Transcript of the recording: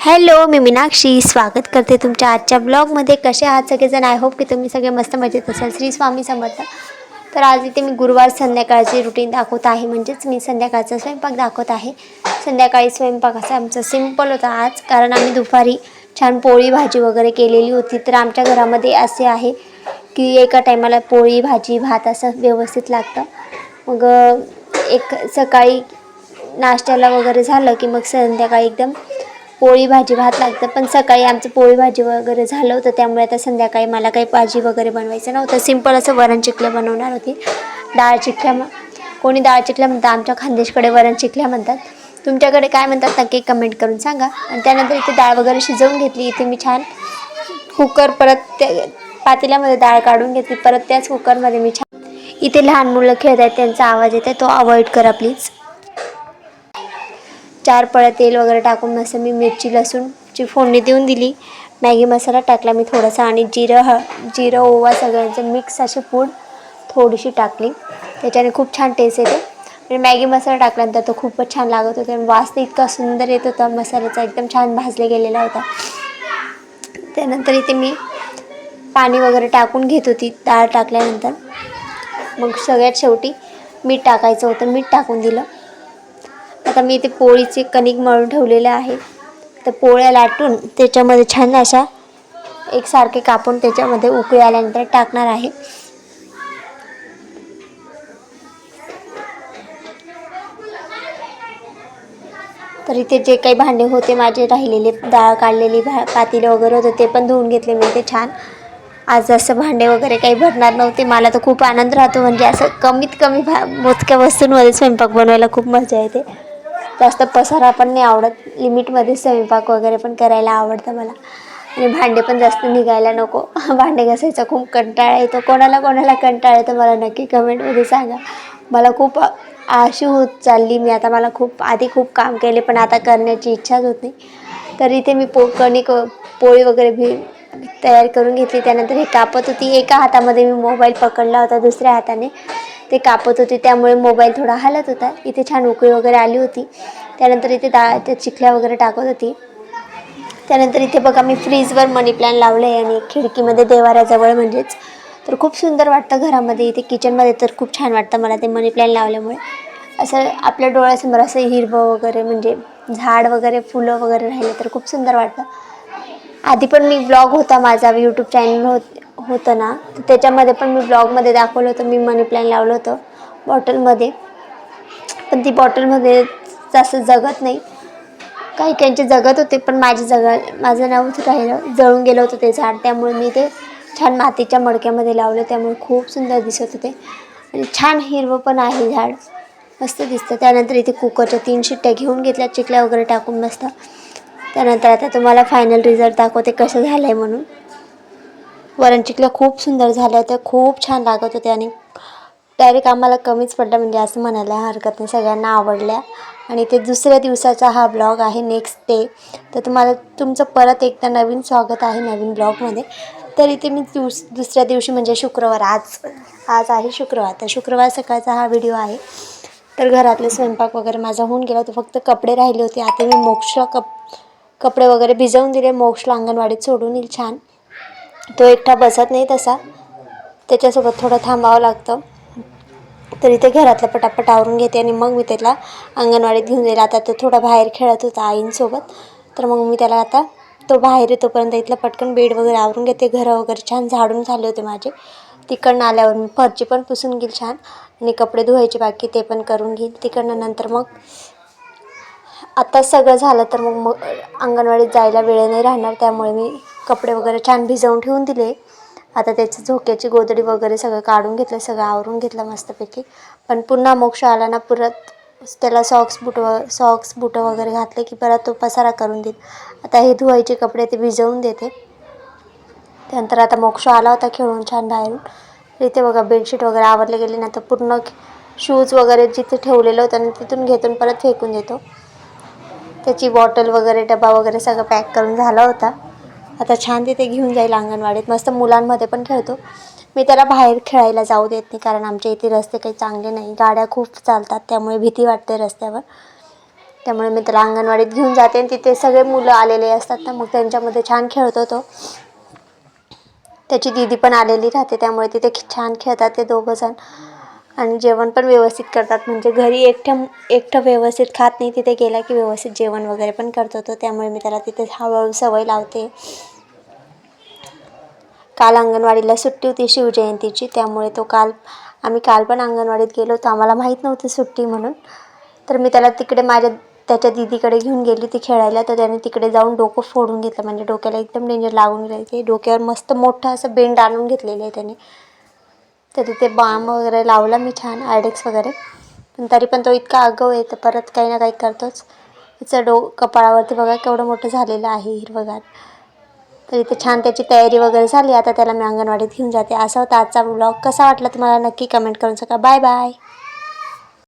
Hello, मी मीनाक्षी स्वागत करते तुमच्या आजच्या ब्लॉगमध्ये. कसे आहात सगळेजण? आय होप की तुम्ही सगळे मस्त मजेत असाल. श्री स्वामी समर्थ. तर आज इथे मी गुरुवार संध्याकाळची रुटीन दाखवत आहे, म्हणजेच मी संध्याकाळचा स्वयंपाक दाखवत आहे. संध्याकाळी स्वयंपाक असा आमचा सिम्पल होता आज, कारण आम्ही दुपारी छान पोळी भाजी वगैरे केलेली होती. तर आमच्या घरामध्ये असे आहे की एका टायमाला पोळी भाजी भात असं व्यवस्थित लागतं. मग एक सकाळी नाश्त्याला वगैरे झालं की मग संध्याकाळी एकदम पोळी भाजी भात लागतं. पण सकाळी आमचं पोळी भाजी वगैरे झालं होतं, त्यामुळे आता संध्याकाळी मला काही भाजी वगैरे बनवायचं नव्हतं. सिंपल असं वरण चिखल्या बनवणार होती. डाळ चिखल्या, कोणी डाळ चिखल्या म्हणतात, आमच्या खानदेशकडे वरण चिखल्या म्हणतात. तुमच्याकडे काय म्हणतात नक्की कमेंट करून सांगा. आणि त्यानंतर इथे डाळ वगैरे शिजवून घेतली. इथे मी छान कुकर परत पातेल्यामध्ये डाळ काढून घेतली. परत त्याच कुकरमध्ये मी छान, इथे लहान मुलं खेळत आहेत, त्यांचा आवाज येते, तो अवॉइड करा प्लीज. 4 पळ्या तेल वगैरे टाकून मस्त मी मिरची लसूणची फोडणी देऊन दिली. मॅगी मसाला टाकला मी थोडासा, आणि जिरं ओवा सगळ्यांचं मिक्स अशी पूड थोडीशी टाकली. त्याच्याने खूप छान टेस्ट येते. आणि मॅगी मसाला टाकल्यानंतर तो खूपच छान लागत होता. वास तर इतका सुंदर येत होता मसाल्याचा, एकदम छान भाजले गेलेला होता. त्यानंतर इथे मी पाणी वगैरे टाकून घेत होती डाळ टाकल्यानंतर. मग सगळ्यात शेवटी मीठ टाकायचं होतं, मीठ टाकून दिलं. आता मी इथे पोळीचे कणिक मळून ठेवलेले आहे. तर पोळ्या लाटून त्याच्यामध्ये छान अशा एकसारखे कापून त्याच्यामध्ये उकळी आल्यानंतर टाकणार आहे. तर इथे जे काही भांडे होते माझे राहिलेले, डाळ काढलेली पातेले वगैरे होते, ते पण धुवून घेतले मी ते छान. आज असं भांडे वगैरे काही भरणार नव्हते. मला तर खूप आनंद राहतो, म्हणजे असं कमीत कमी मोजक्या वस्तूंमध्ये स्वयंपाक बनवायला खूप मजा येते. जास्त पसारा पण नाही आवडत, लिमिटमध्ये स्वयंपाक वगैरे पण करायला आवडतं मला. आणि भांडे पण जास्त निघायला नको. भांडे घासायचा खूप कंटाळा येतो. कोणाला कंटाळा येतो मला नक्की कमेंटमध्ये सांगा. मला खूप आळशी होत चालली मी आता. मला आधी खूप काम केले, पण आता करण्याची इच्छाच होत नाही. तर इथे मी कणिक पोळी वगैरे तयार करून घेतली. त्यानंतर हे कापत होती. एका हातामध्ये मी मोबाईल पकडला होता, दुसऱ्या हाताने ते कापत होते, त्यामुळे मोबाईल थोडा हलत होता. इथे छान उकळी वगैरे आली होती. त्यानंतर इथे त्या चिखल्या वगैरे टाकत होती. त्यानंतर इथे बघा मी फ्रीजवर मनी प्लांट लावलं आहे, आणि खिडकीमध्ये देवाऱ्याजवळ म्हणजेच. तर खूप सुंदर वाटतं घरामध्ये. इथे किचनमध्ये तर खूप छान वाटतं मला ते मनी प्लांट लावल्यामुळे. असं आपल्या डोळ्यासमोर असं हिरवं वगैरे, म्हणजे झाड वगैरे फुलं वगैरे राहिले तर खूप सुंदर वाटतं. आधी पण मी ब्लॉग होता माझा, यूट्यूब चॅनल होतं ना, तर त्याच्यामध्ये पण मी ब्लॉगमध्ये दाखवलं होतं. मी मनी प्लांट लावलं होतं बॉटलमध्ये, पण ती बॉटलमध्ये जास्त जगत नाही. काही काहींचे जगत होते, पण माझं नव्हतं राहिलं, जळून गेलं होतं ते झाड. त्यामुळे मी ते छान मातीच्या मडक्यामध्ये लावलं, त्यामुळे खूप सुंदर दिसत होते. आणि छान हिरवं पण आहे झाड, मस्त दिसतं. त्यानंतर इथे कुकरच्या 3 शिट्ट्या घेऊन घेतल्या चिखल्या वगैरे टाकून मस्त. त्यानंतर आता तुम्हाला फायनल रिझल्ट दाखवते कसं झालं आहे म्हणून. वरण चिखल्या खूप सुंदर झाल्या होत्या, खूप छान लागत होते, आणि डायरेक्ट आम्हाला कमीच पडलं, म्हणजे असं म्हणायला हरकत नाही. सगळ्यांना आवडल्या. आणि ते दुसऱ्या दिवसाचा हा ब्लॉग आहे, नेक्स्ट डे. तर तुमचं परत एकदा नवीन स्वागत आहे नवीन ब्लॉगमध्ये. तर इथे मी दुसऱ्या दिवशी म्हणजे शुक्रवार, आज आहे शुक्रवार, तर शुक्रवार सकाळचा हा व्हिडिओ आहे. तर घरातले स्वयंपाक वगैरे माझा होऊन गेला होता, फक्त कपडे राहिले होते. आता मी मोक्षला कपडे वगैरे भिजवून दिले. मोक्षला अंगणवाडीत सोडून येईल छान. तो एकटा बसत नाही तसा, त्याच्यासोबत थोडं थांबावं लागतं. तर इथे घरातलं पटापट आवरून घेते, आणि मग मी त्याला अंगणवाडीत घेऊन जाईल. आता तो थोडा बाहेर खेळत होता आईंसोबत, तर मग मी त्याला आता तो बाहेर येतोपर्यंत इथलं पटकन बेड वगैरे आवरून घेते. घरं वगैरे छान झाडून झाले होते माझे. तिकडनं आल्यावर मी फरची पण पुसून घेईल छान, आणि कपडे धुवायचे बाकी ते पण करून घेईल. तिकडनं नंतर मग आता सगळं झालं तर मग अंगणवाडीत जायला वेळ नाही राहणार, त्यामुळे मी कपडे वगैरे छान भिजवून ठेवून दिले. आता त्याची झोक्याची गोधडी वगैरे सगळं काढून घेतलं, सगळं आवरून घेतलं मस्तपैकी. पण पुन्हा मोक्ष आला ना, परत त्याला सॉक्स बुटं वगैरे घातले की परत तो पसारा करून देईल. आता हे धुवायचे कपडे ते भिजवून देते. त्यानंतर आता मोक्ष आला होता खेळून छान बाहेरून. इथे बघा बेडशीट वगैरे आवरले गेले ना, तर पूर्ण शूज वगैरे जिथे ठेवलेलं होतं आणि तिथून घेतून परत फेकून देतो. त्याची बॉटल वगैरे डबा वगैरे सगळं पॅक करून झाला होता. आता छान तिथे घेऊन जाईल अंगणवाडीत, मस्त मुलांमध्ये पण खेळतो. मी त्याला बाहेर खेळायला जाऊ देत नाही, कारण आमच्या इथे रस्ते काही चांगले नाही, गाड्या खूप चालतात, त्यामुळे भीती वाटते रस्त्यावर. त्यामुळे मी त्याला अंगणवाडीत घेऊन जाते आणि तिथे सगळे मुलं आलेले असतात ना, मग त्यांच्यामध्ये छान खेळतो तो. त्याची दीदी पण आलेली राहते, त्यामुळे तिथे छान खेळतात ते दोघंजण आणि जेवण पण व्यवस्थित करतात. म्हणजे घरी एकटं व्यवस्थित खात नाही, तिथे गेला की व्यवस्थित जेवण वगैरे पण करतो तो. त्यामुळे मी त्याला तिथे हळूहळू सवय लावते. काल अंगणवाडीला सुट्टी होती शिवजयंतीची, त्यामुळे आम्ही काल पण अंगणवाडीत गेलो होतो. आम्हाला माहीत नव्हती सुट्टी म्हणून, तर मी त्याला तिकडे त्याच्या दीदीकडे घेऊन गेली ती खेळायला. तर त्याने तिकडे जाऊन डोकं फोडून घेतलं, म्हणजे डोक्याला एकदम डेंजर लागून गेलं. ते डोक्यावर मस्त मोठं असं बेंड आणून घेतलेलं आहे त्याने. तर तिथे बाम वगैरे लावला मी छान, आयडेक्स वगैरे, पण तरी पण तो इतका आगाऊ आहे तर परत काही ना काही करतोच. त्याचं कपाळावरती बघा केवढं मोठं झालेलं आहे हिरवंगार. तर इथे छान त्याची तयारी वगैरे झाली. आता त्याला मी अंगणवाडीत घेऊन जाते. असा होता आजचा व्लॉग. कसा वाटला तुम्हाला नक्की कमेंट करून सांगा. Bye bye.